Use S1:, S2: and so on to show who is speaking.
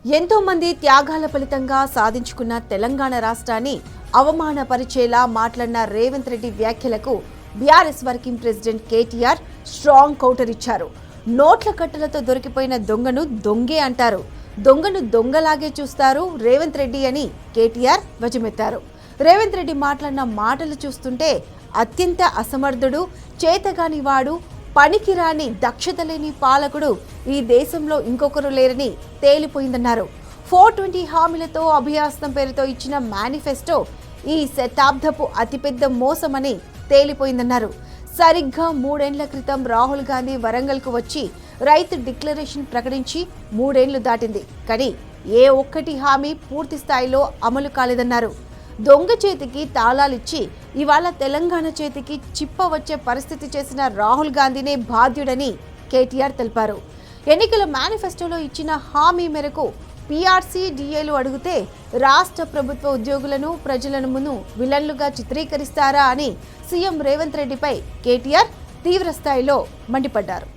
S1: ఎంతో మంది త్యాగాల ఫలితంగా సాధించుకున్న తెలంగాణ రాష్ట్రాన్ని అవమానపరిచేలా మాట్లాడిన రేవంత్ రెడ్డి వ్యాఖ్యలకు BRS working president KTR strong counter ఇచ్చారు. నోట్ల కట్టలతో దొరికిపోయిన దొంగను దొంగే అంటారు, దొంగను దొంగలాగే చూస్తారు రేవంత్ రెడ్డి అని కేటీఆర్ ధ్వజమెత్తారు. రేవంత్ రెడ్డి మాట్లాడిన మాటలు చూస్తుంటే అత్యంత అసమర్థుడు, చేతగాని వాడు, పనికిరాని దక్షత లేని పాలకుడు ఈ దేశంలో ఇంకొకరు లేరని తేలిపోయిందన్నారు. 420 హామీలతో అభయాస్తం పేరుతో ఇచ్చిన మేనిఫెస్టో ఈ శతాబ్దపు అతిపెద్ద మోసమని తేలిపోయిందన్నారు. సరిగ్గా 3 ఏళ్ల క్రితం రాహుల్ గాంధీ వరంగల్కు వచ్చి రైతు డిక్లరేషన్ ప్రకటించి 3 ఏళ్లు దాటింది, కానీ ఏ ఒక్కటి హామీ పూర్తి స్థాయిలో అమలు కాలేదన్నారు. దొంగ చేతికి తాళాలిచ్చి ఇవాళ తెలంగాణ చేతికి చిప్ప వచ్చే పరిస్థితి చేసిన రాహుల్ గాంధీనే బాధ్యుడని కేటీఆర్ తెలిపారు. ఎన్నికల మేనిఫెస్టోలో ఇచ్చిన హామీ మేరకు పీఆర్సీ డిఏలు అడిగితే రాష్ట్ర ప్రభుత్వ ఉద్యోగులను ప్రజలను ముందు విలన్లుగా చిత్రీకరిస్తారా అని సీఎం రేవంత్ రెడ్డిపై కేటీఆర్ తీవ్ర స్థాయిలో మండిపడ్డారు.